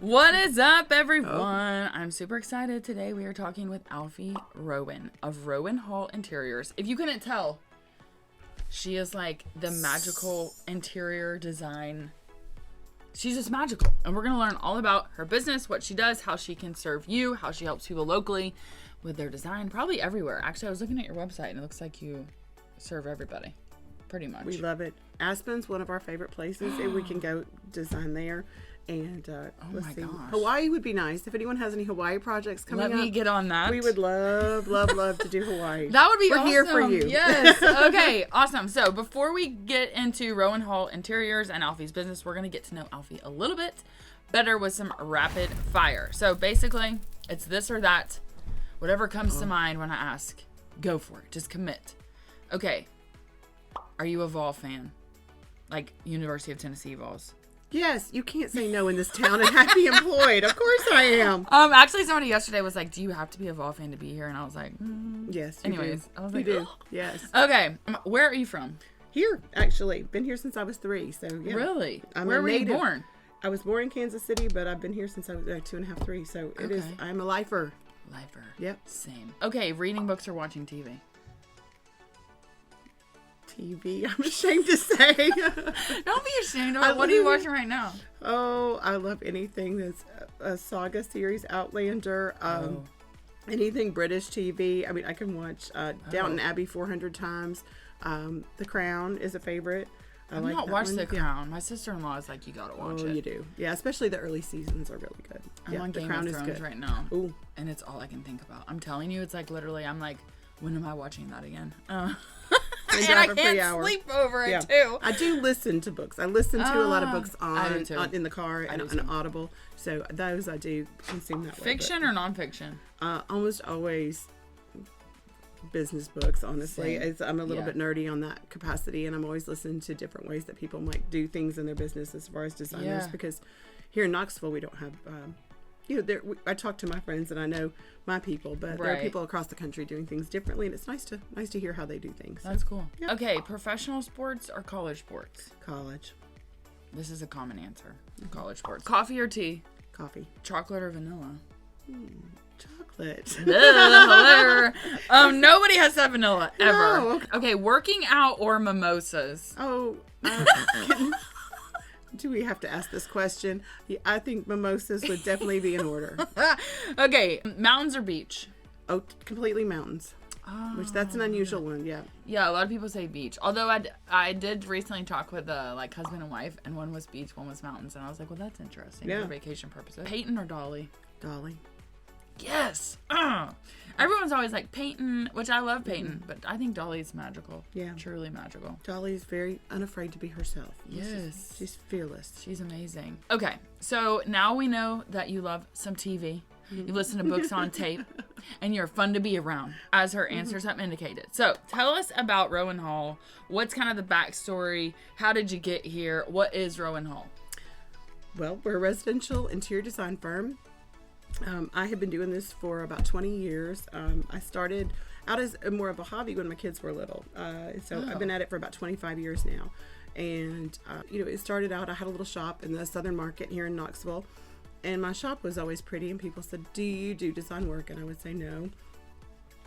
What is up, everyone? I'm super excited. Today we are talking with Alfie Rowan of Rowan Hall Interiors. If you couldn't tell, she is like the magical interior design. She's just magical. And we're going to learn all about her business, what she does, how she can serve you, how she helps people locally with their design, probably everywhere. Actually, I was looking at your website and it looks like you serve everybody, pretty much. We love it. Aspen's one of our favorite places, and we can go design there. And let's see. Gosh. Hawaii would be nice. If anyone has any Hawaii projects coming up, Let me get on that. We would love to do Hawaii. That would be We're awesome. here for you. Yes. Okay, awesome. So before we get into Rowan Hall Interiors and Alfie's business, we're going to get to know Alfie a little bit better with some rapid fire. So basically, it's this or that. Whatever comes to mind when I ask, go for it. Just commit. Okay. Are you a Vol fan? Like University of Tennessee Vols? Yes, you can't say no in this town and be employed. Of course I am. Actually, somebody yesterday was like, "Do you have to be a Vol fan to be here?" And I was like, Yes. Anyways, I was like, you do. Yes. Okay, where are you from? Here, actually, been here since I was 3. So yeah. Really? I'm Where a were you native. born? I was born in Kansas City, but I've been here since I was 2.5, 3. So it is. Okay. I'm a lifer. Lifer. Yep. Same. Okay, reading books or watching TV? TV. I'm ashamed to say. Don't be ashamed of it. What are you watching right now? Oh, I love anything that's a saga series, Outlander, anything British TV. I mean, I can watch Downton Abbey 400 times. The Crown is a favorite. I've not watched The Crown. My sister-in-law is like, you gotta watch it. Oh, you do. Yeah, especially the early seasons are really good. I'm on Game of Thrones right now. Ooh. And it's all I can think about. I'm telling you, it's like literally, I'm like, when am I watching that again? And I can't sleep over it too. I do listen to books. I listen to a lot of books in the car and on Audible. So those I do consume that way. Fiction or nonfiction? Almost always business books, honestly. I'm a little bit nerdy on that capacity, and I'm always listening to different ways that people might do things in their business as far as designers, because here in Knoxville we don't have I talk to my friends and I know my people, but there are people across the country doing things differently, and it's nice to hear how they do things. So, that's cool. Yep. Okay, professional sports or college sports? College. This is a common answer. College sports. Coffee or tea? Coffee. Chocolate or vanilla? Chocolate. Nobody has said vanilla ever. No. Okay, working out or mimosas? Oh. Do we have to ask this question? Yeah, I think mimosas would definitely be in order. Okay, mountains or beach? Oh, completely mountains. Oh, which that's an unusual one, yeah. Yeah, a lot of people say beach. Although I did recently talk with husband and wife, and one was beach, one was mountains, and I was like, well, that's interesting for vacation purposes. Peyton or Dolly? Dolly. Yes. Everyone's always like Peyton, which I love Peyton, but I think Dolly's magical. Yeah. Truly magical. Dolly's very unafraid to be herself. Yes. She's fearless. She's amazing. Okay. So now we know that you love some TV. You listen to books on tape, and you're fun to be around, as her answers have indicated. So tell us about Rowan Hall. What's kind of the backstory? How did you get here? What is Rowan Hall? Well, we're a residential interior design firm. I have been doing this for about 20 years. I started out as more of a hobby when my kids were little. I've been at it for about 25 years now. And, it started out, I had a little shop in the Southern Market here in Knoxville. And my shop was always pretty. And people said, do you do design work? And I would say no,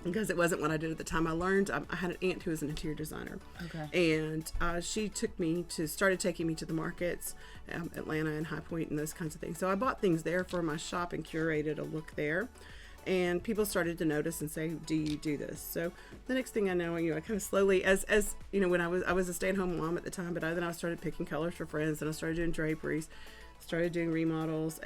because it wasn't what I did at the time. I learned, I had an aunt who was an interior designer. Okay. And she started taking me to the markets, Atlanta and High Point and those kinds of things. So I bought things there for my shop and curated a look there. And people started to notice and say, do you do this? So the next thing I know, I kind of slowly, as when I was a stay-at-home mom at the time, but then I started picking colors for friends, and I started doing draperies, started doing remodels.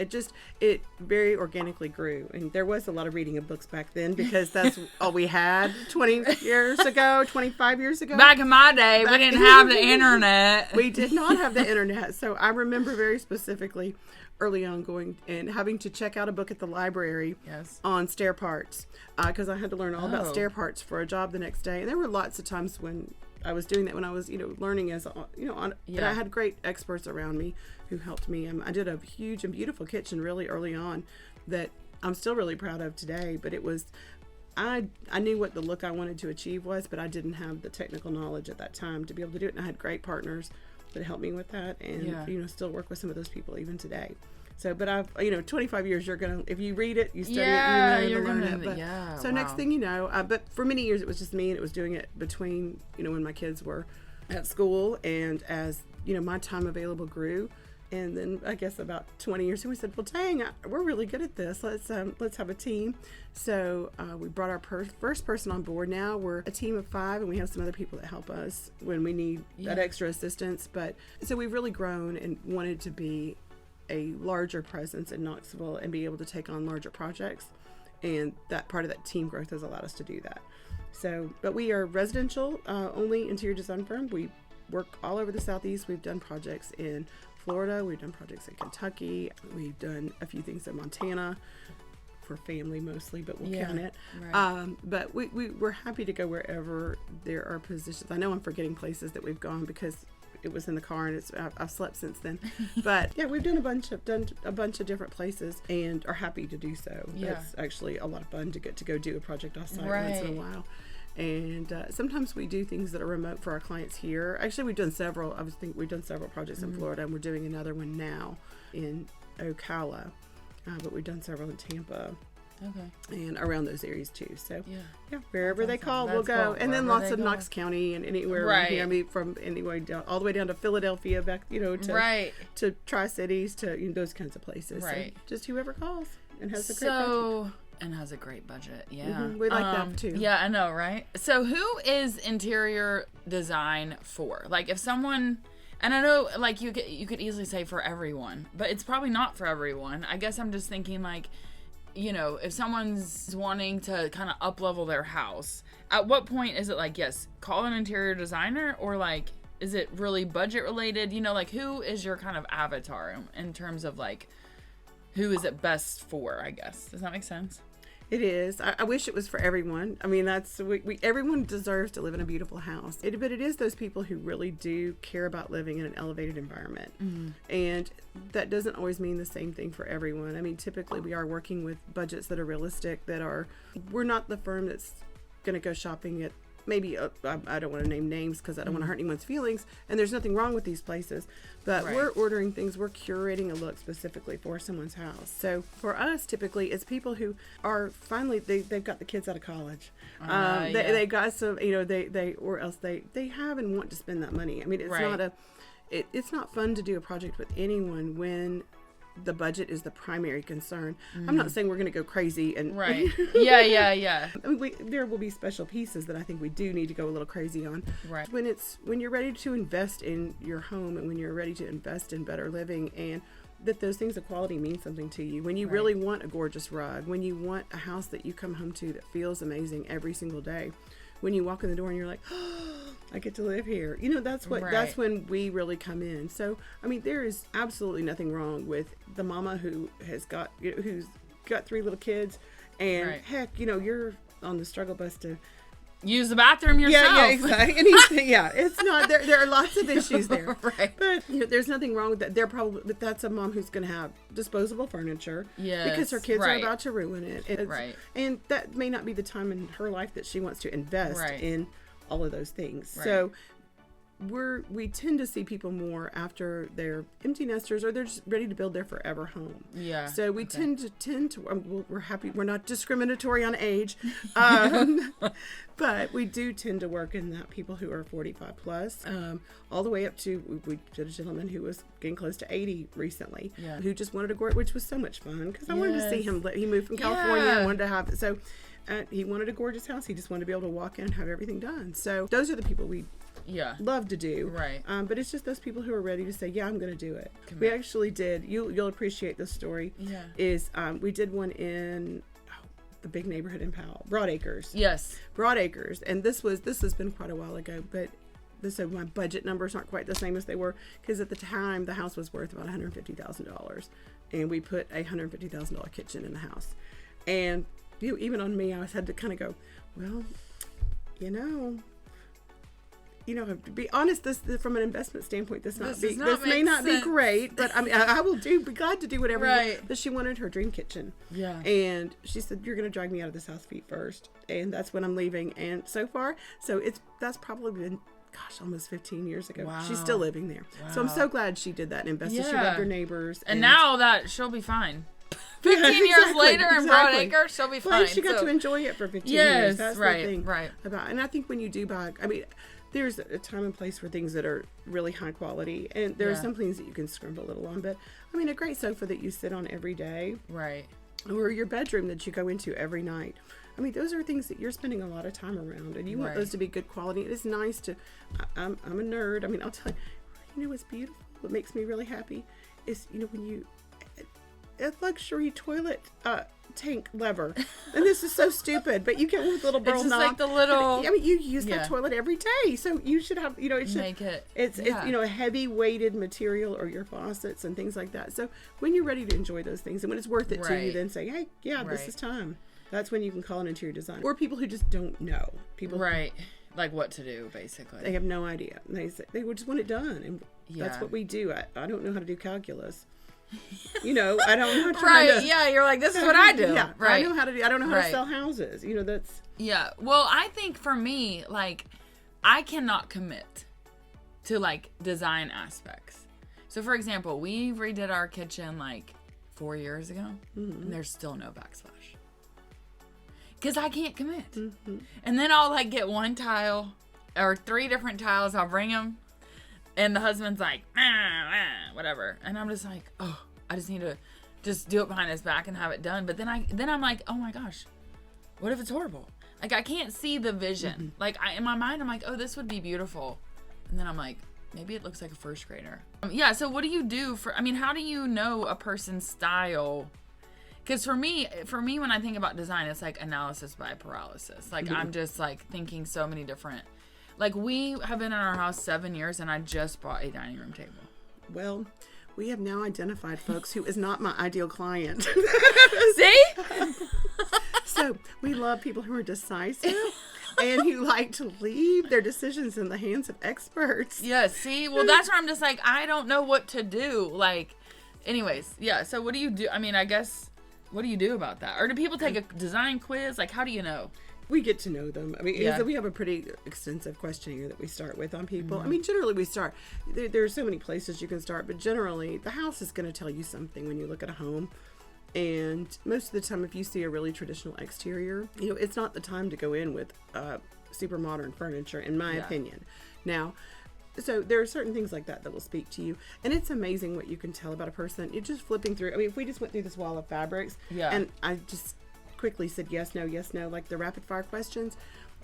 It very organically grew. And there was a lot of reading of books back then, because that's all we had 25 years ago. Back in my day, we didn't have the internet. We did not have the internet. So I remember very specifically early on going and having to check out a book at the library on stair parts, because I had to learn all about stair parts for a job the next day. And there were lots of times when I was doing that, when I was, learning as, and I had great experts around me who helped me. I did a huge and beautiful kitchen really early on that I'm still really proud of today, but it was, I knew what the look I wanted to achieve was, but I didn't have the technical knowledge at that time to be able to do it. And I had great partners that helped me with that, and, still work with some of those people even today. So, but I've, 25 years, if you read it, you study Yeah, it, you're learn gonna, it. But, yeah. so next thing you know, but for many years it was just me, and it was doing it between, when my kids were at school, and as, my time available grew. And then I guess about 20 years ago, we said, well, dang, we're really good at this. Let's have a team. So we brought our first person on board. Now we're a team of 5, and we have some other people that help us when we need that extra assistance. But so we've really grown and wanted to be a larger presence in Knoxville and be able to take on larger projects. And that part of that team growth has allowed us to do that. So, but we are residential only interior design firm. We work all over the Southeast. We've done projects in Florida, we've done projects in Kentucky, we've done a few things in Montana for family mostly, but we'll count it. Right. But we're happy to go wherever there are positions. I know I'm forgetting places that we've gone because it was in the car, and I've slept since then. But yeah, we've done a bunch of different places and are happy to do so. Yeah. It's actually a lot of fun to get to go do a project off-site once in a while. And sometimes we do things that are remote for our clients here. Actually, we've done several. We've done several projects in Florida, and we're doing another one now in Ocala. But we've done several in Tampa. Okay. And around those areas too. So yeah, wherever they call, we'll go. And then lots of Knox County and anywhere around here. I mean, from anywhere down all the way down to Philadelphia, back to Tri-Cities, to those kinds of places. Right. So just whoever calls and has a great project. And has a great budget. Yeah. Mm-hmm. We like that too. Yeah, I know, right? So who is interior design for? Like if someone, and I know like you could easily say for everyone, but it's probably not for everyone. I guess I'm just thinking like, if someone's wanting to kind of up-level their house, at what point is it like, yes, call an interior designer, or like, is it really budget related? Like who is your kind of avatar in terms of like, who is it best for, I guess? Does that make sense? It is. I wish it was for everyone. I mean, everyone deserves to live in a beautiful house. But it is those people who really do care about living in an elevated environment. Mm-hmm. And that doesn't always mean the same thing for everyone. I mean, typically we are working with budgets that are realistic, we're not the firm that's going to go shopping at maybe, I don't want to name names because I don't want to hurt anyone's feelings, and there's nothing wrong with these places, but we're ordering things, we're curating a look specifically for someone's house. So for us, typically, it's people who are finally, they've got the kids out of college. They got some, or else they have and want to spend that money. I mean, it's it's not fun to do a project with anyone when the budget is the primary concern. I'm not saying we're going to go crazy and yeah. I mean, there will be special pieces that I think we do need to go a little crazy on. Right. When you're ready to invest in your home, and when you're ready to invest in better living, and that those things of quality mean something to you. When you really want a gorgeous rug, when you want a house that you come home to that feels amazing every single day. When you walk in the door and you're like, oh, I get to live here. That's that's when we really come in. So, I mean, there is absolutely nothing wrong with the mama who's got 3 little kids, and heck, you're on the struggle bus to use the bathroom yourself. Yeah, exactly. It's not there are lots of issues there. Right. But there's nothing wrong with that. But that's a mom who's going to have disposable furniture because her kids are about to ruin it. And that may not be the time in her life that she wants to invest in all of those things. Right. So we tend to see people more after they're empty nesters, or they're just ready to build their forever home. Yeah. So we tend to we're happy. We're not discriminatory on age, but we do tend to work in that people who are 45 plus, all the way up to, we did a gentleman who was getting close to 80 recently, who just wanted a gorgeous, which was so much fun because I wanted to see him. He moved from California and wanted to have it. So he wanted a gorgeous house. He just wanted to be able to walk in and have everything done. So those are the people we love to do. Right. But it's just those people who are ready to say, yeah, I'm going to do it. We actually did. You'll appreciate this story. Yeah. Is we did one in the big neighborhood in Powell, Broadacres. Yes. Broadacres. And this has been quite a while ago, but so my budget numbers aren't quite the same as they were, because at the time the house was worth about $150,000, and we put a $150,000 kitchen in the house. And even on me, I had to kind of go, well, to be honest, this from an investment standpoint, this may not be great, but I mean, I will be glad to do whatever. Right. But she wanted her dream kitchen. Yeah. And she said, "You're going to drag me out of this house feet first," and that's when I'm leaving. And so far, that's probably been almost 15 years ago. Wow. She's still living there. Wow. So I'm so glad she did that and invested. She loved her neighbors. And now that she'll be fine. 15 years later in Broadacre, she'll be fine. She got to enjoy it for 15 years. That's the thing. Right. And I think when you do buy, I mean, there's a time and place for things that are really high quality, and there are some things that you can scrimp a little on. But I mean, a great sofa that you sit on every day, right, or your bedroom that you go into every night. I mean, those are things that you're spending a lot of time around, and you want those to be good quality. It is nice to. I'm a nerd. I mean, I'll tell you. You know what's beautiful? What makes me really happy is when you a luxury toilet tank lever, and this is so stupid, but you get one with little burl knob. It's just like the little. I mean, you use that toilet every day, so you should have. It should make it. It's a heavy weighted material, or your faucets and things like that. So when you're ready to enjoy those things, and when it's worth it to you, then say, hey, this is time. That's when you can call an interior designer, or people who just don't know. People like what to do, basically. They have no idea. They would just want it done, and that's what we do. I don't know how to do calculus. I don't know how to you're like, this is what I do. Yeah, right. I know how to do. I don't know how to sell houses. That's. Yeah. Well, I think for me, like, I cannot commit to like design aspects. So, for example, we redid our kitchen like 4 years ago, and there's still no backsplash because I can't commit. And then I'll like get one tile or 3 different tiles. I'll bring them. And the husband's like, whatever. And I'm just like, oh, I just need to just do it behind his back and have it done. But then I'm like, oh my gosh, what if it's horrible? Like, I can't see the vision. Like, in my mind, I'm like, oh, this would be beautiful. And then I'm like, maybe it looks like a first grader. So what do you do how do you know a person's style? Because for me, when I think about design, it's like analysis by paralysis. Like, I'm just like thinking so many different. Like, we have been in our house 7 years, and I just bought a dining room table. Well, we have now identified, folks, who is not my ideal client. See? So, we love people who are decisive and who like to leave their decisions in the hands of experts. Yeah, see? Well, that's where I'm just like, I don't know what to do. Like, anyways, so what do you do? I mean, I guess, what do you do about that? Or do people take a design quiz? Like, how do you know? We get to know them. I mean, we have a pretty extensive questionnaire that we start with on people. I mean, generally we start, there are so many places you can start, but generally the house is going to tell you something when you look at a home. And most of the time, if you see a really traditional exterior, it's not the time to go in with super modern furniture, in my opinion. Now, so there are certain things like that will speak to you. And it's amazing what you can tell about a person. You're just flipping through. I mean, if we just went through this wall of fabrics, and I just quickly said yes, no, like the rapid fire questions,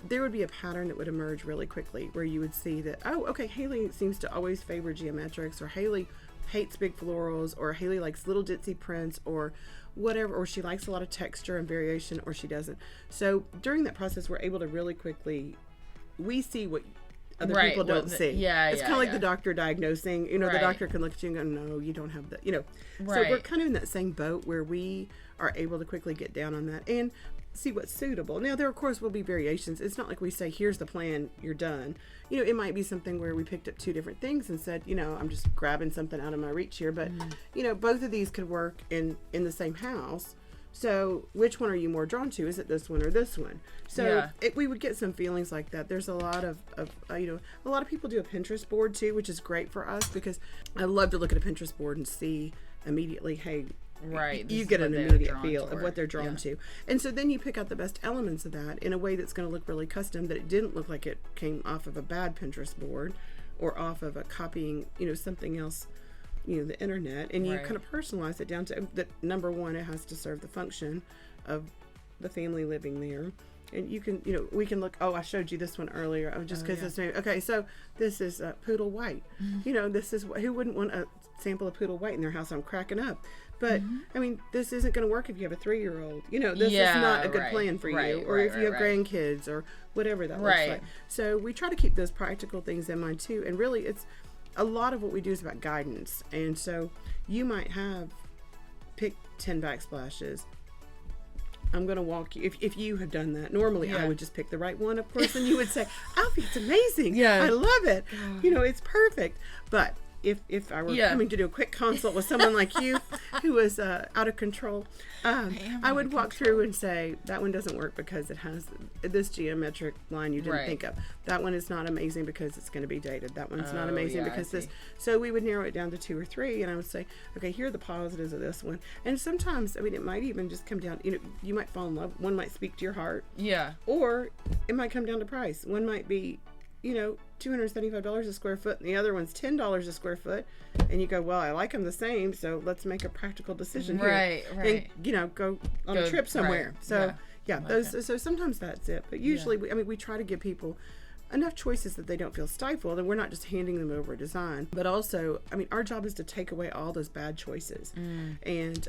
there would be a pattern that would emerge really quickly where you would see that, oh, okay, Haley seems to always favor geometrics, or Haley hates big florals, or Haley likes little ditzy prints, or whatever, or she likes a lot of texture and variation, or she doesn't. So during that process, we're able to really quickly, we see what other people don't see. It's kind of like the doctor diagnosing. The doctor can look at you and go, no, you don't have that. So we're kind of in that same boat where we are able to quickly get down on that and see what's suitable. Now, there, of course, will be variations. It's not like we say, here's the plan, you're done. It might be something where we picked up 2 different things and said, I'm just grabbing something out of my reach here. But, both of these could work in the same house. So which one are you more drawn to? Is it this one or this one? So we would get some feelings like that. There's a lot of a lot of people do a Pinterest board too, which is great for us because I love to look at a Pinterest board and see immediately, hey, you get an immediate feel of what they're drawn to. And so then you pick out the best elements of that in a way that's going to look really custom, that it didn't look like it came off of a bad Pinterest board or off of a copying, something else, the internet, and you kind of personalize it down to that. Number one, it has to serve the function of the family living there. And you can, we can look, I showed you this one earlier. Just because this name. Okay, so this is poodle white. This is, who wouldn't want a sample of poodle white in their house? I'm cracking up. But, I mean, this isn't going to work if you have a 3-year-old. This is not a good plan for you. Or if you have grandkids or whatever that looks like. So we try to keep those practical things in mind, too. And really, it's a lot of what we do is about guidance. And so you might have picked 10 backsplashes. I'm going to walk you, if you have done that. Normally, I would just pick the right one, of course, and you would say, Alfie, it's amazing. I love it. It's perfect. But if I were coming to do a quick consult with someone like you who was out of control, I would walk through and say, that one doesn't work because it has this geometric line you didn't think of. That one is not amazing because it's going to be dated. That one's not amazing because this. So we would narrow it down to 2 or 3, and I would say, okay, here are the positives of this one. And sometimes, I mean, it might even just come down, you might fall in love. One might speak to your heart. Yeah. Or it might come down to price. One might be, $275 a square foot, and the other one's $10 a square foot, and you go, well, I like them the same, so let's make a practical decision here. Right. And go on a trip somewhere. So so sometimes that's it. But usually, we try to give people enough choices that they don't feel stifled, and we're not just handing them over a design, but also, our job is to take away all those bad choices and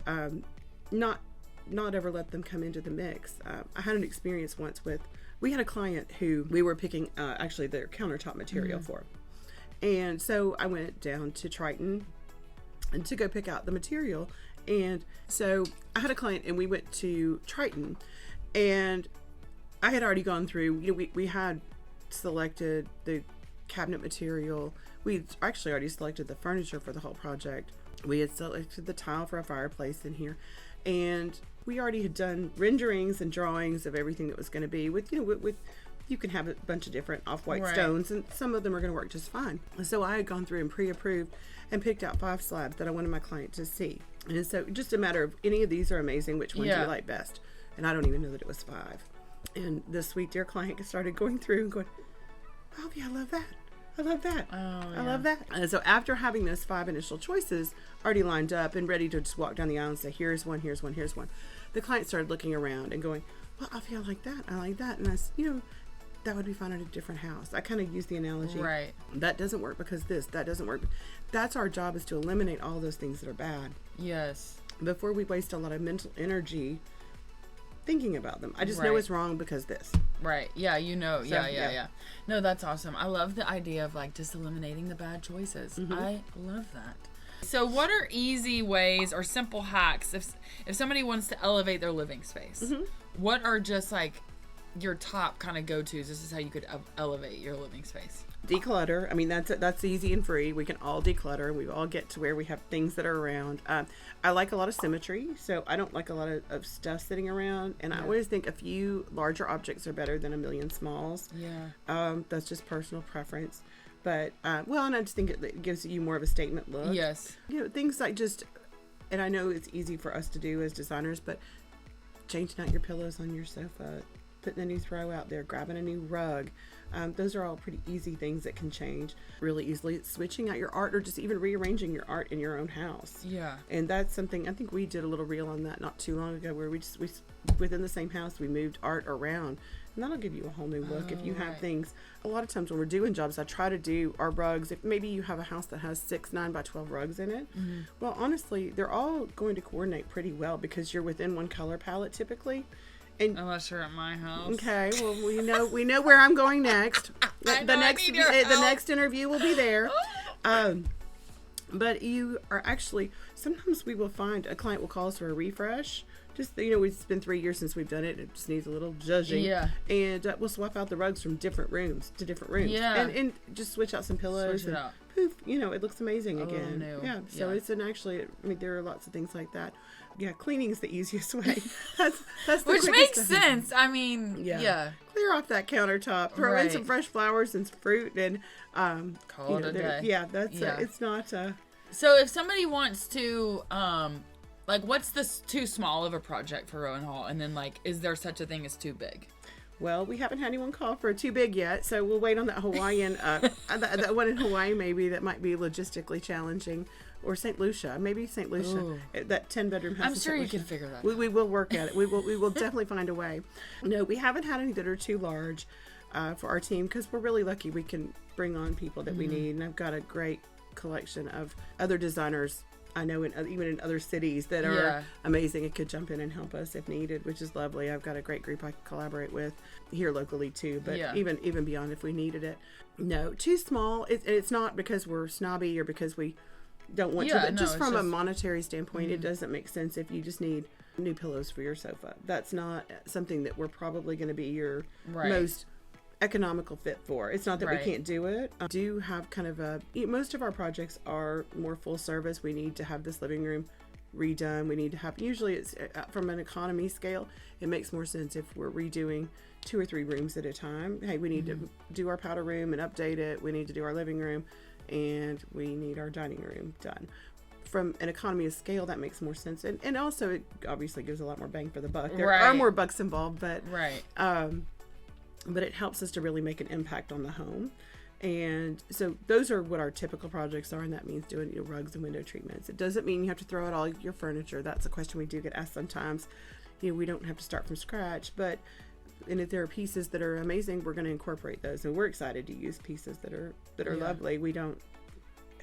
not ever let them come into the mix. I had an experience once we had a client who we were picking actually their countertop material for. And so I went down to Triton and to go pick out the material. And so I had a client and we went to Triton, and I had already gone through, we had selected the cabinet material. We actually already selected the furniture for the whole project. We had selected the tile for a fireplace in here. And we already had done renderings and drawings of everything that was going to be with you can have a bunch of different off-white stones, and some of them are going to work just fine. So I had gone through and pre-approved and picked out 5 slabs that I wanted my client to see. And so just a matter of, any of these are amazing, which ones do you like best? And I don't even know that it was 5. And this sweet dear client started going through and going, oh yeah, I love that. I love that. I love that. And so after having those 5 initial choices already lined up and ready to just walk down the aisle and say, here's one, here's one, here's one, the client started looking around and going, well, Alfie, I like that. I like that. And I said, that would be fine at a different house. I kind of use the analogy. Right. That doesn't work because that doesn't work. That's our job, is to eliminate all those things that are bad. Yes. Before we waste a lot of mental energy thinking about them. I just know it's wrong because this. Right. Yeah, yeah. No, that's awesome. I love the idea of just eliminating the bad choices. I love that. So what are easy ways or simple hacks if somebody wants to elevate their living space? What are just your top kind of go-tos? This is how you could elevate your living space. Declutter. That's easy and free. We can all declutter. We all get to where we have things that are around. I like a lot of symmetry, so I don't like a lot of stuff sitting around. And I always think a few larger objects are better than a million smalls. Yeah. That's just personal preference. But, and I just think it gives you more of a statement look. Yes. Things like and I know it's easy for us to do as designers, but changing out your pillows on your sofa, putting a new throw out there, grabbing a new rug. Those are all pretty easy things that can change really easily. Switching out your art, or just even rearranging your art in your own house. Yeah. And that's something, I think we did a little reel on that not too long ago, where we within the same house, we moved art around. And that'll give you a whole new look. If you have things, a lot of times when we're doing jobs, I try to do our rugs. If maybe you have a house that has 6 9x12 rugs in it, well, honestly, they're all going to coordinate pretty well because you're within one color palette typically. And, unless you're at my house. Okay, well, we know where I'm going next. The next interview will be there. But you are actually, sometimes we will find a client will call us for a refresh. Just, it's been 3 years since we've done it. It just needs a little zhuzhing. Yeah. And we'll swap out the rugs from different rooms to different rooms. Yeah. And just switch out some pillows. Switch it out. Poof, it looks amazing again. New. Yeah. So it's there are lots of things like that. Yeah, cleaning is the easiest way. That's the which makes sense. Yeah. Clear off that countertop. Throw in some fresh flowers and fruit, and call it a day. Yeah, it's not. So if somebody wants to, what's this too small of a project for Rowan Hall, and then is there such a thing as too big? Well, we haven't had anyone call for too big yet, so we'll wait on that Hawaiian, that one in Hawaii maybe that might be logistically challenging. Or St. Lucia, maybe St. Lucia. Ooh. That 10-bedroom house. I'm sure you can figure that out. We will work at it. We will definitely find a way. No, we haven't had any that are too large for our team because we're really lucky we can bring on people that we need. And I've got a great collection of other designers I know even in other cities that are amazing and could jump in and help us if needed, which is lovely. I've got a great group I can collaborate with here locally too, but even beyond if we needed it. No, too small. It's not because we're snobby or because we don't want to, but just from a monetary standpoint, it doesn't make sense if you just need new pillows for your sofa. That's not something that we're probably going to be your most economical fit for. It's not that Right. we can't do it. Do have kind of most of our projects are more full service. We need to have this living room redone. We need to have, usually it's from an economy scale, it makes more sense if we're redoing 2 or 3 rooms at a time. Hey, we need to do our powder room and update it. We need to do our living room, and we need our dining room done. From an economy of scale, that makes more sense. And also it obviously gives a lot more bang for the buck. There are more bucks involved, but Right. but it helps us to really make an impact on the home. And so those are what our typical projects are, and that means doing rugs and window treatments. It doesn't mean you have to throw out all your furniture. That's a question we do get asked sometimes. We don't have to start from scratch, and if there are pieces that are amazing, we're going to incorporate those, and we're excited to use pieces that are lovely. We don't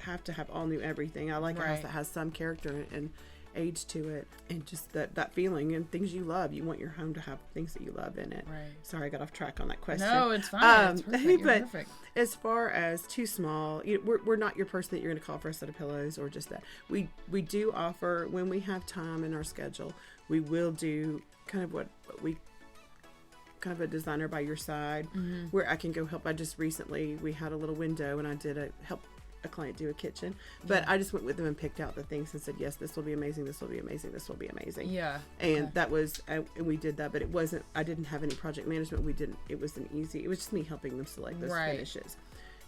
have to have all new everything. I like a house that has some character and age to it, and just that feeling and things you love. You want your home to have things that you love in it. Right. Sorry, I got off track on that question. No, it's fine. It's perfect. You're but perfect. as far as too small, we're not your person that you're going to call for a set of pillows or just that. We do offer, when we have time in our schedule, we will do kind of a designer by your side, where I can go help. I just recently, we had a little window, and I did help a client do a kitchen, but I just went with them and picked out the things and said, yes, this will be amazing, this will be amazing, this will be amazing. Yeah. And that was, and we did that, but it wasn't, I didn't have any project management. It was just me helping them select those finishes,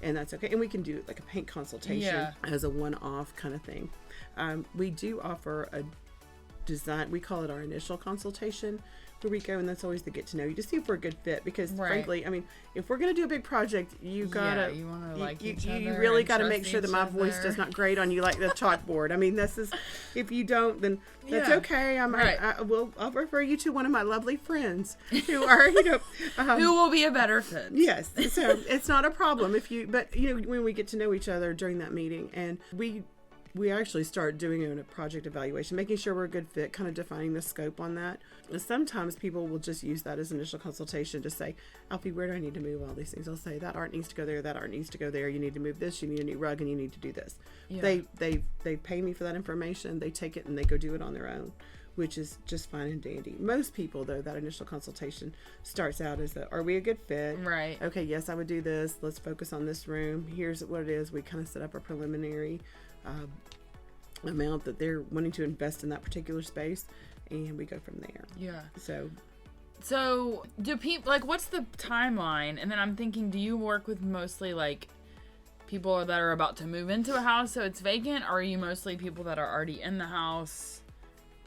and that's okay. And we can do like a paint consultation as a one-off kind of thing. We do offer a design, we call it our initial consultation, where we go, and that's always the get to know you to see if we're a good fit, because frankly, I mean, if we're going to do a big project, you gotta, you want to like each other. You really got to make sure that my voice does not grate on you like the chalkboard. I mean, if you don't, then that's okay. I'll refer you to one of my lovely friends who are, who will be a better fit. Yes. So it's not a problem but when we get to know each other during that meeting, and we actually start doing a project evaluation, making sure we're a good fit, kind of defining the scope on that. And sometimes people will just use that as initial consultation to say, Alfie, where do I need to move all these things? I'll say, that art needs to go there, that art needs to go there. You need to move this, you need a new rug, and you need to do this. Yeah. They pay me for that information. They take it and they go do it on their own, which is just fine and dandy. Most people, though, that initial consultation starts out as are we a good fit? Right. Okay, yes, I would do this. Let's focus on this room. Here's what it is. We kind of set up a preliminary amount that they're wanting to invest in that particular space, and we go from there. Yeah. So do people, like, what's the timeline? And then I'm thinking, do you work with mostly like people that are about to move into a house so it's vacant, or are you mostly people that are already in the house?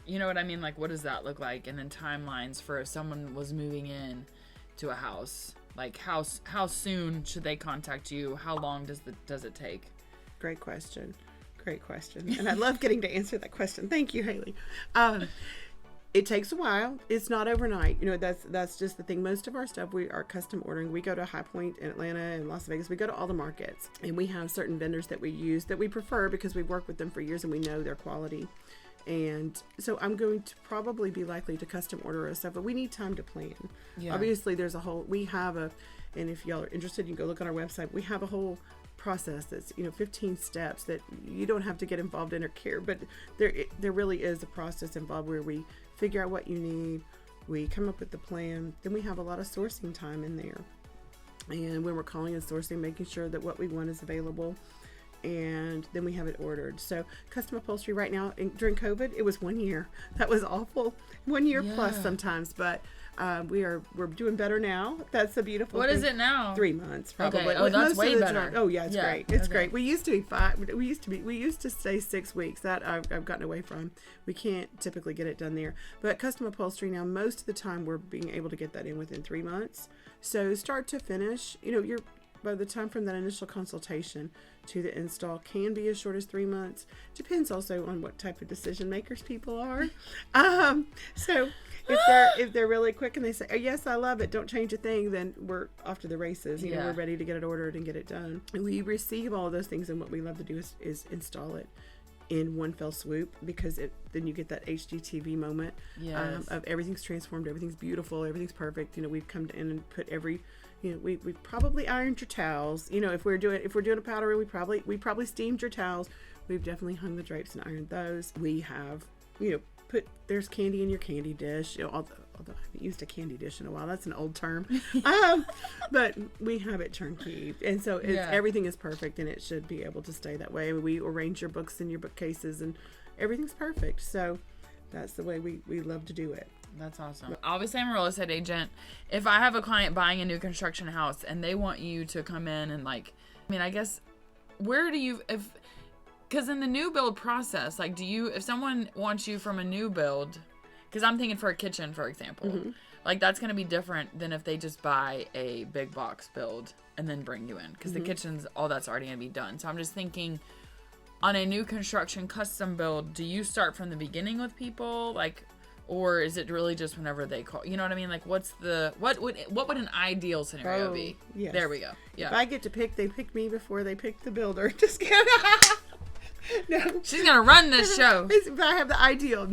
You know what I mean? Like, what does that look like? And then timelines for if someone was moving in to a house, like how soon should they contact you? How long does it take? Great question. And I love getting to answer that question. Thank you, Haley. It takes a while. It's not overnight. That's just the thing. Most of our stuff we are custom ordering. We go to High Point in Atlanta and Las Vegas. We go to all the markets, and we have certain vendors that we use that we prefer because we've worked with them for years and we know their quality. And so I'm going to probably be likely to custom order our stuff, but we need time to plan. Yeah. Obviously, and if y'all are interested, you can go look on our website. We have a whole process that's 15 steps that you don't have to get involved in or care, but there really is a process involved where we figure out what you need, we come up with the plan, then we have a lot of sourcing time in there, and when we're calling and sourcing, making sure that what we want is available, and then we have it ordered. So custom upholstery right now, during COVID, it was 1 year. That was awful. 1 year plus sometimes, but we're doing better now. That's a beautiful What thing. is it now? 3 months probably. Okay. Oh, that's way better. It's great. It's great. We used to be 5. We used to stay 6 weeks. That I've gotten away from. We can't typically get it done there. But custom upholstery now, most of the time we're being able to get that in within 3 months. So start to finish, you're by the time from that initial consultation to the install can be as short as 3 months. Depends also on what type of decision makers people are. So if they're really quick and they say, oh, yes, I love it, don't change a thing, then we're off to the races. We're ready to get it ordered and get it done. And we receive all of those things, and what we love to do is install it in one fell swoop, because then you get that HGTV moment of everything's transformed, everything's beautiful, everything's perfect. We've come in and put we've probably ironed your towels. If we're doing a powder room, we probably steamed your towels. We've definitely hung the drapes and ironed those. We have, there's candy in your candy dish. although I haven't used a candy dish in a while. That's an old term. But we have it turnkey. And so everything is perfect, and it should be able to stay that way. We arrange your books in your bookcases, and everything's perfect. So that's the way we love to do it. That's awesome. Obviously, I'm a real estate agent. If I have a client buying a new construction house and they want you to come in and like, I mean, I guess, where do you, because in the new build process, like, if someone wants you from a new build, because I'm thinking for a kitchen, for example, like that's going to be different than if they just buy a big box build and then bring you in, because the kitchen's, all that's already going to be done. So I'm just thinking, on a new construction custom build, do you start from the beginning with people, like, or is it really just whenever they call? You know what I mean? Like, what would an ideal scenario be? Yes. There we go. Yeah. If I get to pick, they pick me before they pick the builder. Just kidding. No. She's gonna run this show. If I have the ideal,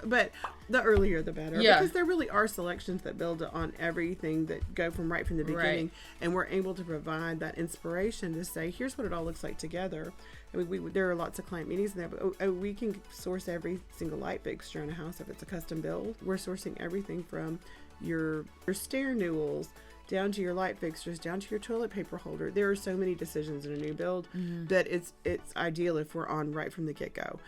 but the earlier the better. Yeah. Because there really are selections that build on everything that go from right from the beginning, Right. and we're able to provide that inspiration to say, here's what it all looks like together. I mean, there are lots of client meetings in there, but we can source every single light fixture in a house if it's a custom build. We're sourcing everything from your stair newels down to your light fixtures, down to your toilet paper holder. There are so many decisions in a new build that it's ideal if we're on right from the get-go,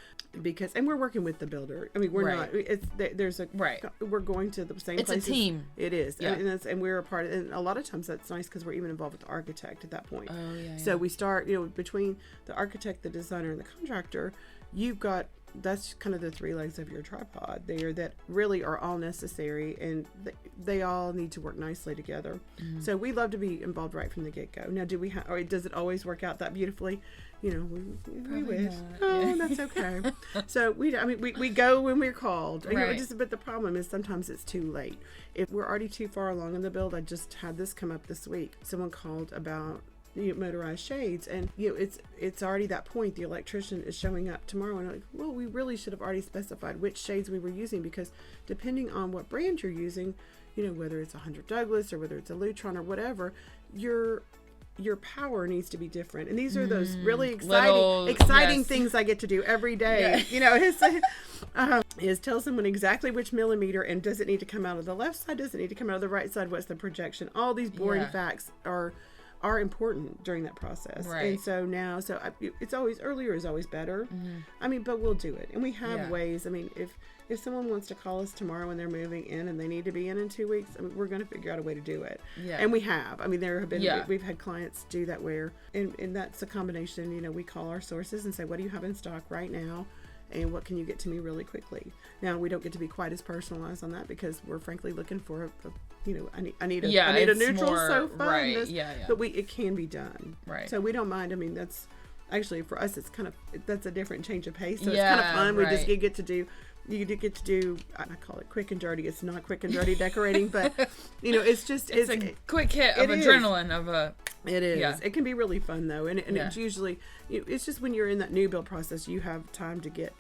and we're working with the builder. I mean, we're not. We're going to the same. It's places. a team. It is, yeah. and we're a part of. And a lot of times that's nice because we're even involved with the architect at that point. Oh yeah. So we start, between the architect, the designer, and the contractor. That's kind of the three legs of your tripod there that really are all necessary, and they all need to work nicely together. So we love to be involved right from the get-go. Now, or does it always work out that beautifully? We wish. Oh, that's okay. So we go when we're called. Right. But the problem is sometimes it's too late. If we're already too far along in the build, I just had this come up this week. Someone called about motorized shades, and it's already that point. The electrician is showing up tomorrow, and I'm like, well, we really should have already specified which shades we were using, because depending on what brand you're using, whether it's a 100 Douglas or whether it's a Lutron or whatever, your power needs to be different. And these are those really exciting things I get to do every day. Is tell someone exactly which millimeter, and does it need to come out of the left side, does it need to come out of the right side, what's the projection. All these boring facts are important during that process. Right. And so now, it's always, earlier is always better. I mean, but we'll do it. And we have ways. I mean, if someone wants to call us tomorrow when they're moving in and they need to be in 2 weeks, I mean, we're going to figure out a way to do it. Yeah. And we have. I mean, there have been, we've had clients do that where, and that's a combination, we call our sources and say, what do you have in stock right now? And what can you get to me really quickly? Now, we don't get to be quite as personalized on that because we're frankly looking for I need a neutral sofa. Right. But it can be done. Right. So we don't mind. I mean, that's actually, for us, it's that's a different change of pace. So it's kind of fun. We just get to do. You get to do. I call it quick and dirty. It's not quick and dirty decorating, but it's just it's a quick hit of adrenaline of a. It is. Yeah. It can be really fun though, and it's usually it's just when you're in that new build process, you have time to get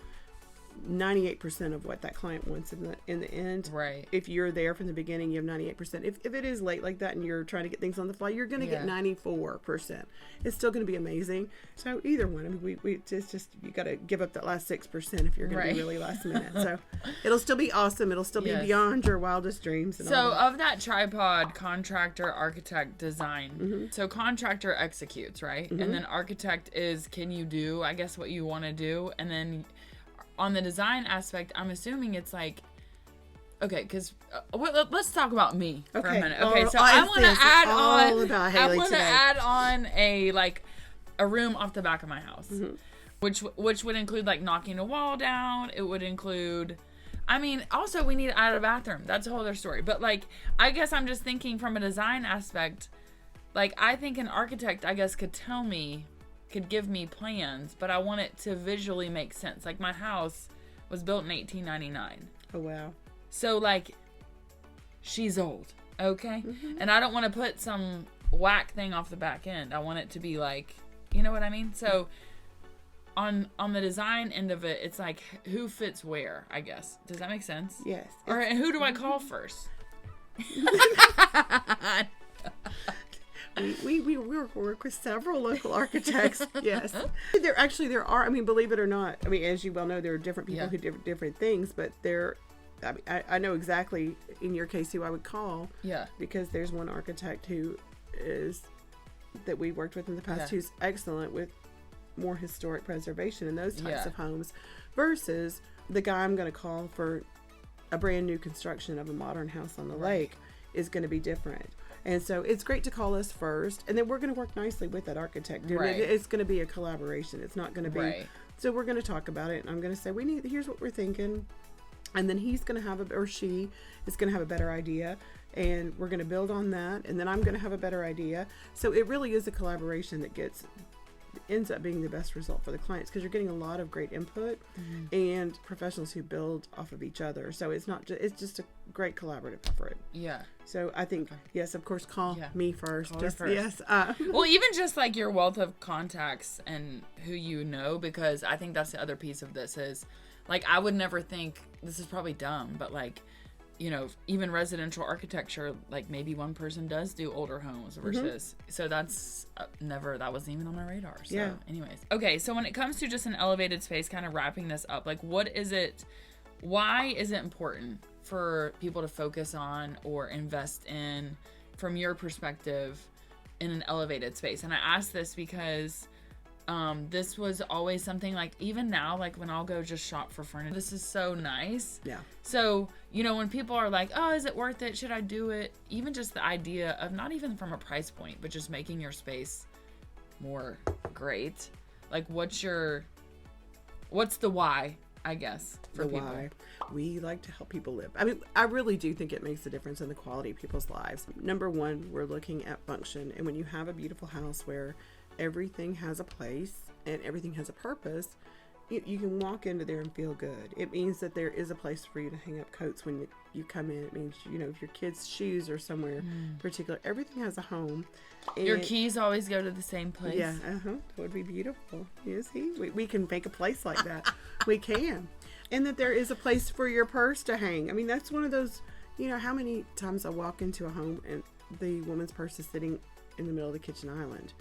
98% of what that client wants in the end. Right. If you're there from the beginning, you have 98%. If it is late like that and you're trying to get things on the fly, you're going to get 94%. It's still going to be amazing. So either one. I mean, it's just you got to give up that last 6% if you're going to be really last minute. So it'll still be awesome. It'll still be beyond your wildest dreams. And all that. Of that tripod, contractor, architect, design. So contractor executes, right? And then architect is, can you do, I guess, what you want to do? And then on the design aspect, I'm assuming it's like, okay, because let's talk about me for a minute. Okay, so I want to add on a room off the back of my house, which would include like knocking a wall down. It would include, I mean, also we need to add a bathroom. That's a whole other story. But like, I guess I'm just thinking from a design aspect. Like, I think an architect, I guess, could give me plans, but I want it to visually make sense. Like, my house was built in 1899. Oh, wow. So, like, she's old, okay? And I don't want to put some whack thing off the back end. I want it to be like, you know what I mean? So, on the design end of it, it's like, who fits where, I guess. Does that make sense? Yes. Or who do I call first? We work with several local architects. Yes, there are. I mean, believe it or not. I mean, as you well know, there are different people who do different things, but there I know exactly in your case who I would call. Yeah. Because there's one architect that we worked with in the past who's excellent with more historic preservation and those types of homes, versus the guy I'm going to call for a brand new construction of a modern house on the lake is going to be different. And so it's great to call us first, and then we're going to work nicely with that architect. It's going to be a collaboration. It's not going to be. So we're going to talk about it, and I'm going to say, here's what we're thinking. And then he's going to have or she is going to have a better idea, and we're going to build on that. And then I'm going to have a better idea. So it really is a collaboration that ends up being the best result for the clients, because you're getting a lot of great input and professionals who build off of each other. So it's just a great collaborative effort. Yeah. So I think, yes, of course, call me first. Call her first. Yes. Well, even just like your wealth of contacts and who you know, because I think that's the other piece of this is, like, I would never think, this is probably dumb, but like, you know, even residential architecture, like maybe one person does do older homes versus, so that's that wasn't even on my radar. So anyways. Okay. So when it comes to just an elevated space, kind of wrapping this up, like why is it important for people to focus on or invest in, from your perspective, in an elevated space? And I ask this because this was always something, like even now, like when I'll go just shop for furniture, this is so nice. Yeah. So, you know, when people are like, oh, is it worth it? Should I do it? Even just the idea of, not even from a price point, but just making your space more great. Like what's the why, I guess, for people? Why. We like to help people live. I mean, I really do think it makes a difference in the quality of people's lives. Number one, we're looking at function. And when you have a beautiful house where everything has a place and everything has a purpose, you can walk into there and feel good. It means that there is a place for you to hang up coats when you come in. It means, you know, if your kids' shoes are somewhere particular, everything has a home. And your keys always go to the same place. Yeah, that would be beautiful. You see, we can make a place like that. We can. And that there is a place for your purse to hang. I mean, that's one of those, you know, how many times I walk into a home and the woman's purse is sitting in the middle of the kitchen island.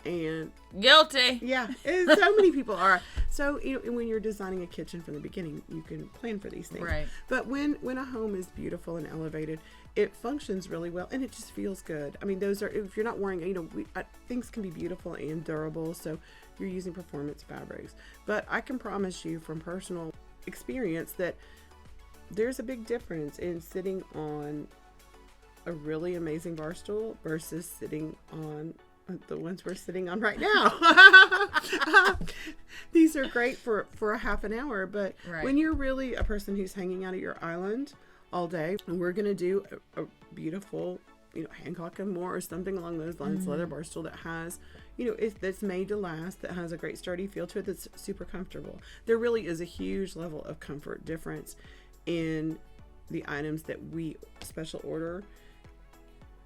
And guilty. Yeah, and so many people are. So, you know, when you're designing a kitchen from the beginning, you can plan for these things. Right. But when a home is beautiful and elevated, it functions really well, and it just feels good. I mean, those are, if you're not wearing, you know, things can be beautiful and durable, so you're using performance fabrics. But I can promise you from personal experience that there's a big difference in sitting on a really amazing bar stool versus sitting on the ones we're sitting on right now. These are great for a half an hour, but when you're really a person who's hanging out at your island all day, and we're going to do a beautiful, you know, Hancock and Moore or something along those lines, leather bar stool that has, you know, that's made to last, that has a great sturdy feel to it, that's super comfortable. There really is a huge level of comfort difference in the items that we special order.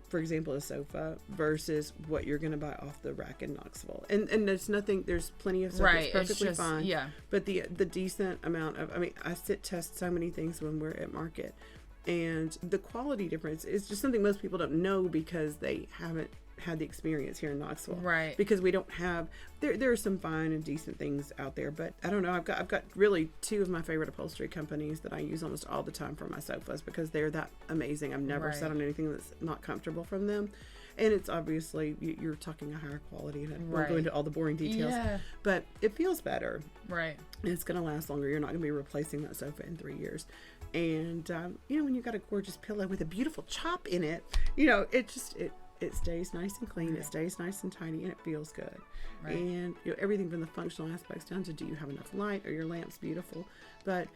For example, a sofa versus what you're going to buy off the rack in Knoxville. And there's plenty of stuff that's perfectly fine. Yeah. But the decent amount of, I mean, I sit test so many things when we're at market. And the quality difference is just something most people don't know because they haven't had the experience here in Knoxville. Right. Because we don't have, there are some fine and decent things out there, but I don't know. I've got really two of my favorite upholstery companies that I use almost all the time for my sofas because they're that amazing. I've never sat on anything that's not comfortable from them. And it's obviously, you're talking a higher quality, and I won't go into all the boring details, but it feels better. Right. And it's going to last longer. You're not going to be replacing that sofa in 3 years. And, you know, when you've got a gorgeous pillow with a beautiful chop in it, you know, it stays nice and clean. It stays nice and tiny, and it feels good. Right. And you know, everything from the functional aspects down to, do you have enough light? Are your lamps beautiful? But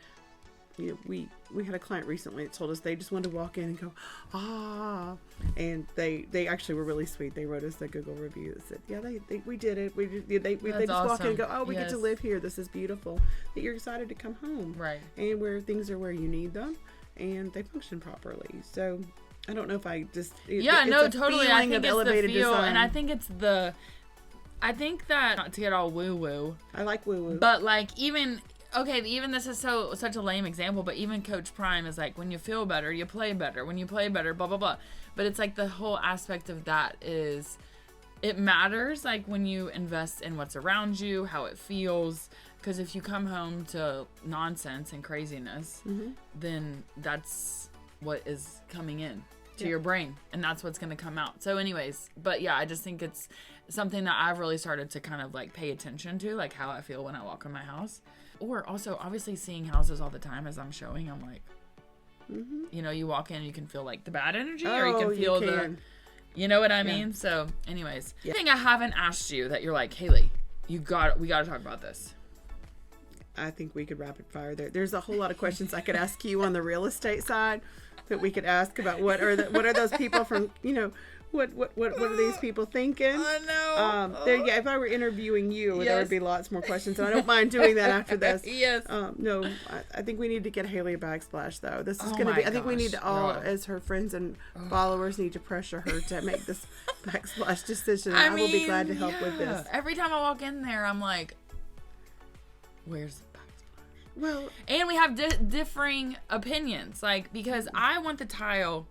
you know, we had a client recently that told us they just wanted to walk in and go, and they actually were really sweet. They wrote us a Google review that said, yeah, we did it. They just awesome. Walk in and go, oh, we get to live here. This is beautiful. That you're excited to come home. Right. And where things are where you need them, and they function properly. So I don't know if I just totally. I think it's the feel, design. And I think it's I think that, not to get all woo woo. I like woo woo, but like even this is such a lame example, but even Coach Prime is like, when you feel better, you play better. When you play better, blah blah blah. But it's like the whole aspect of that is it matters, like, when you invest in what's around you, how it feels. Because if you come home to nonsense and craziness, then that's what is coming in to your brain, and that's what's going to come out. So anyways, but yeah, I just think it's something that I've really started to kind of like pay attention to, like how I feel when I walk in my house. Or also obviously seeing houses all the time as I'm showing, I'm like, you know, you walk in, you can feel like the bad energy, or you can feel you know what I mean? So anyways, the thing I haven't asked you that you're like, Haley, we got to talk about this. I think we could rapid fire there. There's a whole lot of questions I could ask you on the real estate side that we could ask about what are those people from, you know, what are these people thinking? I know. If I were interviewing you, there would be lots more questions, and I don't mind doing that after this. Yes. No, I think we need to get Haley a backsplash, though. This is going to be, I think we need to all, as her friends and followers, need to pressure her to make this backsplash decision. I will be glad to help with this. Every time I walk in there, I'm like, where's the backsplash? Well, and we have differing opinions, like, because I want the tile,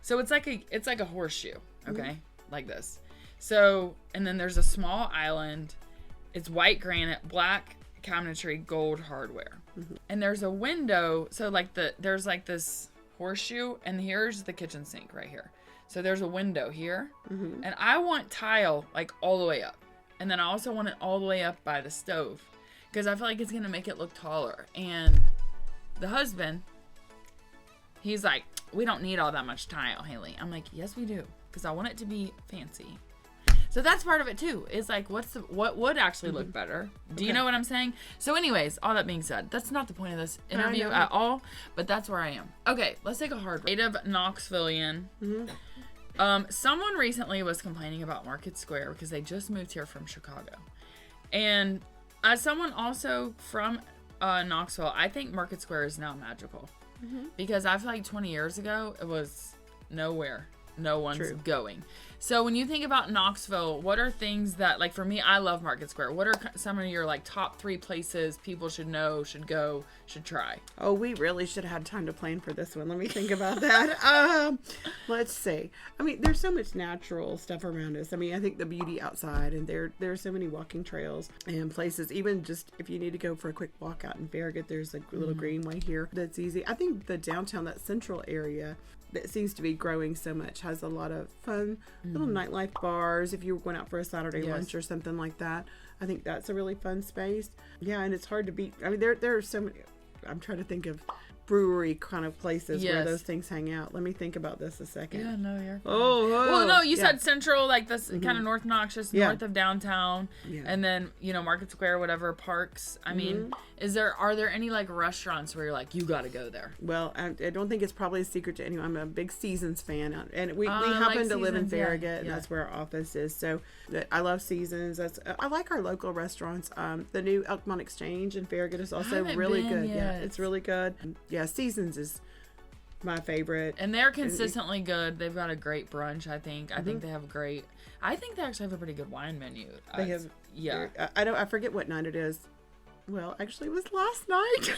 so it's like a horseshoe, okay, like this. So, and then there's a small island. It's white granite, black cabinetry, gold hardware, and there's a window. So like there's like this horseshoe, and here's the kitchen sink right here. So there's a window here, and I want tile like all the way up, and then I also want it all the way up by the stove. Because I feel like it's going to make it look taller. And the husband, he's like, we don't need all that much tile, Haley. I'm like, yes, we do. Because I want it to be fancy. So that's part of it, too. Is like, what would actually look better? Do you know what I'm saying? So anyways, all that being said, that's not the point of this interview at all. But that's where I am. Okay, let's take a hard one. Native Knoxvillian. Someone recently was complaining about Market Square because they just moved here from Chicago. And as someone also from Knoxville, I think Market Square is now magical. Because I feel like 20 years ago, it was nowhere. No one's going. So when you think about Knoxville, what are things that, like for me, I love Market Square. What are some of your like top 3 places people should know, should go, should try? Oh, we really should have had time to plan for this one. Let me think about that. Let's see. I mean, there's so much natural stuff around us. I mean, I think the beauty outside, and there are so many walking trails and places. Even just if you need to go for a quick walk out in Farragut, there's a little greenway here that's easy. I think the downtown, that central area, that seems to be growing so much, has a lot of fun little nightlife bars. If you were going out for a Saturday lunch or something like that, I think that's a really fun space. Yeah, and it's hard to beat. I mean, there are so many. I'm trying to think of brewery kind of places where those things hang out. Let me think about this a second. Yeah, no, you're fine. Well, no, you said central, like this kind of North Knox, north of downtown, and then, you know, Market Square, whatever, parks. I mean, are there any like restaurants where you're like, you got to go there? Well, I don't think it's probably a secret to anyone. I'm a big Seasons fan, and we happen to live in Farragut, and that's where our office is. So I love Seasons. I like our local restaurants. The new Elkmont Exchange in Farragut is also really good. Yeah, it's really good. Yeah, Seasons is my favorite. And they're consistently good. They've got a great brunch, I think. I think they have I think they actually have a pretty good wine menu. They have. Yeah. I forget what night it is. Well, actually, it was last night.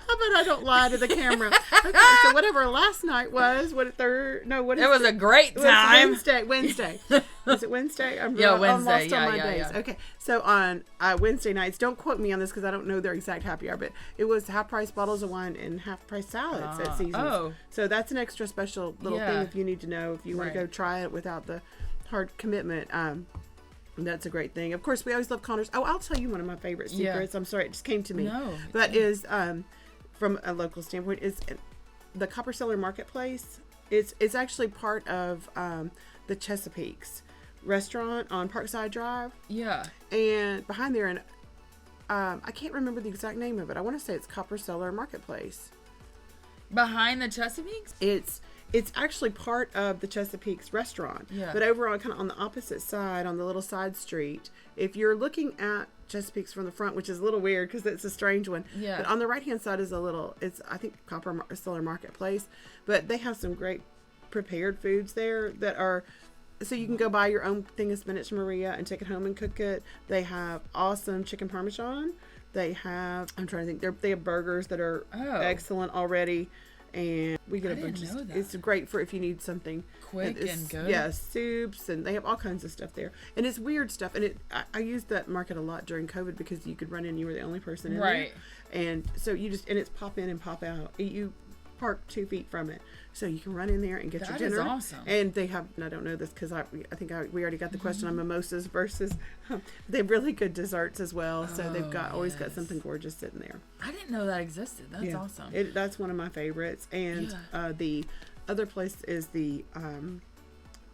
How about I don't lie to the camera? Okay, so whatever last night was, it was a great time. Wednesday. Is it Wednesday? I'm Wednesday. I'm lost on my days. Yeah. Okay, so on Wednesday nights, don't quote me on this because I don't know their exact happy hour, but it was half-price bottles of wine and half-price salads at Seasons. Oh. So that's an extra special little thing if you need to know, if you want to go try it without the hard commitment. That's a great thing. Of course, we always love Connors. Oh, I'll tell you one of my favorite secrets. I'm sorry, it just came to me. No. But is from a local standpoint, is the Copper Cellar Marketplace. It's actually part of the Chesapeake's restaurant on Parkside Drive. Yeah. And behind there, and I can't remember the exact name of it. I want to say it's Copper Cellar Marketplace. Behind the Chesapeake's? It's actually part of the Chesapeake's restaurant. Yeah. But over on kind of on the opposite side, on the little side street, if you're looking at Chesapeake's from the front, which is a little weird because it's a strange one. Yeah. But on the right-hand side is it's I think Copper Cellar Marketplace. But they have some great prepared foods there that are, so you can go buy your own thing of spinach Maria and take it home and cook it. They have awesome chicken parmesan. They have, I'm trying to think, they have burgers that are excellent already. And we get I a bunch didn't know of that. It's great for if you need something Quick and good. Yeah, soups, and they have all kinds of stuff there. And it's weird stuff. And I used that market a lot during COVID because you could run in, you were the only person in Right. there. And so and it's pop in and pop out. You park 2 feet from it. So you can run in there and get your dinner. That is awesome. And they have, and I don't know this because I think we already got the question on mimosas versus, they have really good desserts as well. So they've always got something gorgeous sitting there. I didn't know that existed. That's awesome. That's one of my favorites. And the other place is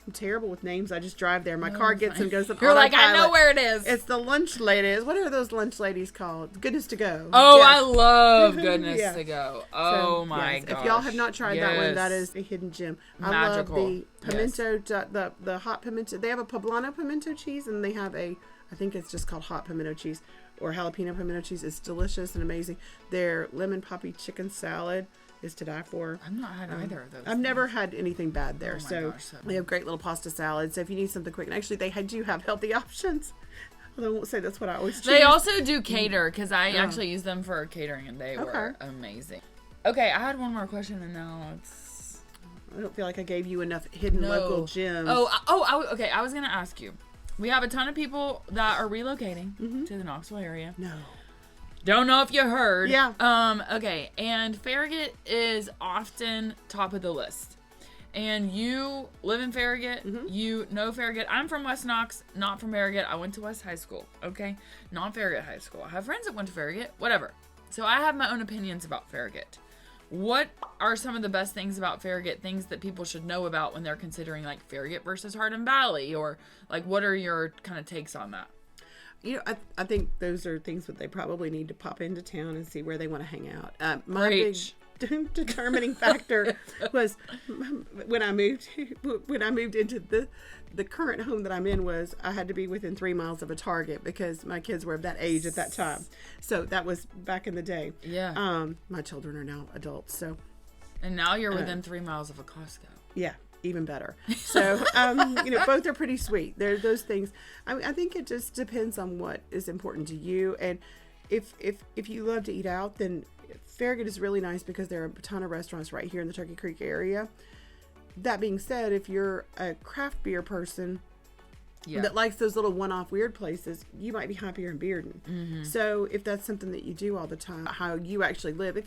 I'm terrible with names. I just drive there. My car gets and goes up. You're like, I know where it is. It's the lunch ladies. What are those lunch ladies called? Goodness to Go. Oh, Yes. I love Goodness Yeah. to Go. Oh So, my yes, gosh. If y'all have not tried that one, Yes. that is a hidden gem. Magical. I love the pimento, the hot pimento. They have a poblano pimento cheese, and they have I think it's just called hot pimento cheese or jalapeno pimento cheese. It's delicious and amazing. Their lemon poppy chicken salad is to die for. I've not had either of those. I've never had anything bad there. Oh my So gosh, they have great little pasta salads. So if you need something quick, and actually they do have healthy options. Although I won't say that's what I always choose. They also do cater because I actually use them for catering and they were amazing. Okay, I had one more question and now it's. I don't feel like I gave you enough hidden local gems. Okay. I was gonna ask you. We have a ton of people that are relocating to the Knoxville area. No. Don't know if you heard. Yeah. Okay. And Farragut is often top of the list. And you live in Farragut. You know Farragut. I'm from West Knox, not from Farragut. I went to West High School. Okay. Not Farragut High School. I have friends that went to Farragut. Whatever. So I have my own opinions about Farragut. What are some of the best things about Farragut? Things that people should know about when they're considering like Farragut versus Hardin Valley, or like what are your kind of takes on that? You know, I think those are things that they probably need to pop into town and see where they want to hang out. My Preach. big determining factor was when I moved into the current home that I'm in was I had to be within 3 miles of a Target because my kids were of that age at that time. So that was back in the day. Yeah. My children are now adults, so. And now you're within 3 miles of a Costco. Yeah, even better. So, both are pretty sweet. There are those things. I think it just depends on what is important to you. And if you love to eat out, then Farragut is really nice because there are a ton of restaurants right here in the Turkey Creek area. That being said, if you're a craft beer person that likes those little one-off weird places, you might be happier in Bearden. So if that's something that you do all the time, how you actually live,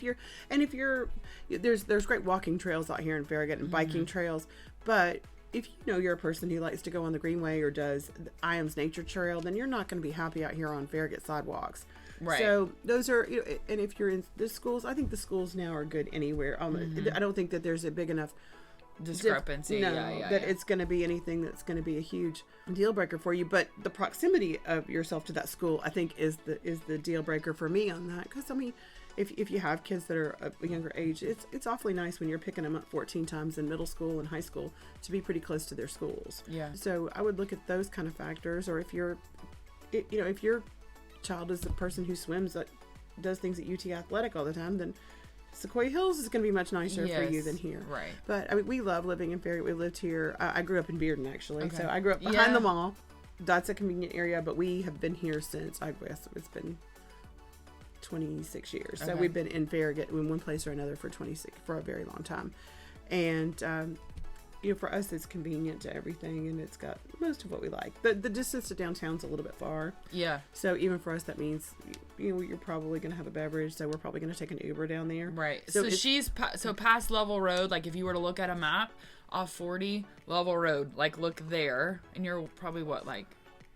there's great walking trails out here in Farragut and biking trails, but if you know you're a person who likes to go on the Greenway or does the Iams Nature Trail, then you're not going to be happy out here on Farragut sidewalks. Right. So those are, and if you're in the schools, I think the schools now are good anywhere. I don't think that there's a big enough discrepancy. That it's going to be anything that's going to be a huge deal breaker for you. But the proximity of yourself to that school, I think, is the deal breaker for me on that. Because I mean, if you have kids that are a younger age, it's awfully nice when you're picking them up 14 times in middle school and high school to be pretty close to their schools. Yeah. So I would look at those kind of factors, or if your child is the person who swims that does things at UT Athletic all the time, then Sequoia Hills is going to be much nicer for you than here. Right. But I mean, we love living in Farragut. We lived here. I grew up in Bearden, actually. Okay. So I grew up behind the mall. That's a convenient area, but we have been here since, I guess it's been 26 years. So we've been in Farragut in one place or another for a very long time. And, for us, it's convenient to everything, and it's got most of what we like. The distance to downtown's a little bit far. Yeah. So even for us, that means, you're probably going to have a beverage, so we're probably going to take an Uber down there. Right. So she's past Level Road, like if you were to look at a map, off 40, Level Road, like look there, and you're probably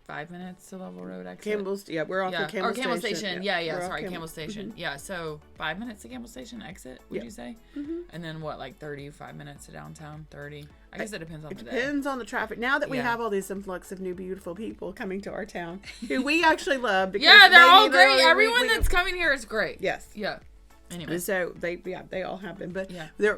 5 minutes to Level Road exit? We're off at Campbell Station. Or Campbell Station. Sorry, Campbell Campbell Station. Yeah, so 5 minutes to Campbell Station exit, would you say? And then 35 minutes to downtown? 30? I guess it depends on the day. It depends on the traffic. Now that we have all this influx of new beautiful people coming to our town, who we actually love. Because they're all great. Everyone that's coming here is great. Yes. Yeah. Anyway. And so they all have been, but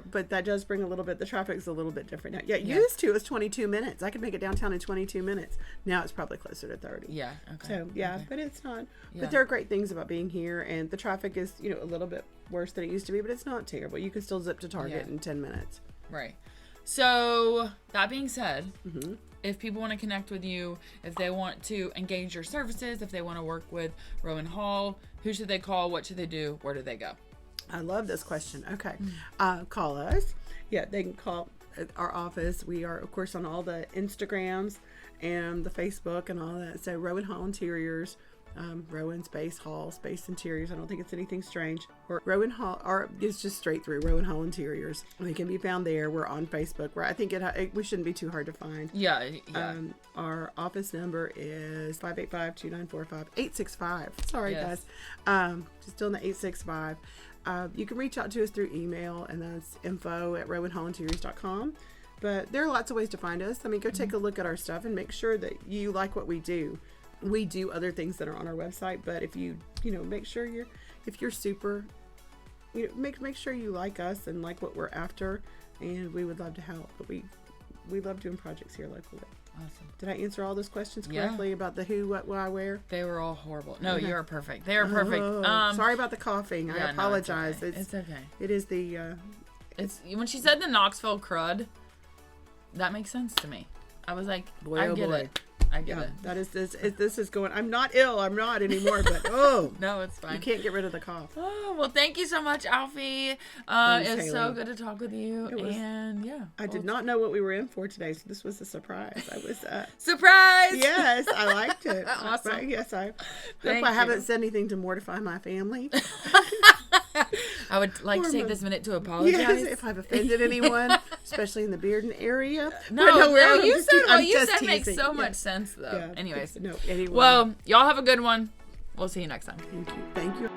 but that does bring a little bit. The traffic's a little bit different now. Used to it was 22 minutes. I could make it downtown in 22 minutes. Now it's probably closer to 30. Yeah. Okay. So but it's not. Yeah. But there are great things about being here, and the traffic is a little bit worse than it used to be, but it's not terrible. You can still zip to Target in 10 minutes. Right. So that being said, if people want to connect with you, if they want to engage your services, if they want to work with Rowan Hall, who should they call? What should they do? Where do they go? I love this question. Okay. Call us. Yeah, they can call our office. We are, of course, on all the Instagrams and the Facebook and all that. So Rowan Hall Interiors, Rowan Space Hall, Space Interiors. I don't think it's anything strange. Or Rowan Hall, or it's just straight through Rowan Hall Interiors. We can be found there. We're on Facebook. Where I think we shouldn't be too hard to find. Yeah. Our office number is 585-2945-865. Sorry, Yes. guys. Just still in the 865. You can reach out to us through email, and that's info@rowanhallinteriors.com. But there are lots of ways to find us. I mean, go take a look at our stuff and make sure that you like what we do. We do other things that are on our website, but if you make sure if you're super, make sure you like us and like what we're after, and we would love to help. But we love doing projects here locally. Awesome. Did I answer all those questions correctly about the who, what, why, where? They were all horrible. No, you're perfect. They are perfect. Sorry about the coughing. I apologize. No, it's okay. It is the. It's when she said the Knoxville crud. That makes sense to me. I was like, I get it. I get it. That is this. This is going. I'm not ill. I'm not anymore. But no, it's fine. You can't get rid of the cough. Oh well, thank you so much, Alfie. It was so good to talk with you. And I did not know what we were in for today, so this was a surprise. I was surprise. Yes, I liked it. Awesome. But yes, I hope I haven't said anything to mortify my family. I would like to take this minute to apologize. Yes, if I've offended anyone, especially in the Bearden area. No, you said what you said makes so much sense, though. Yeah. Anyways. No, anyway. Well, y'all have a good one. We'll see you next time. Thank you.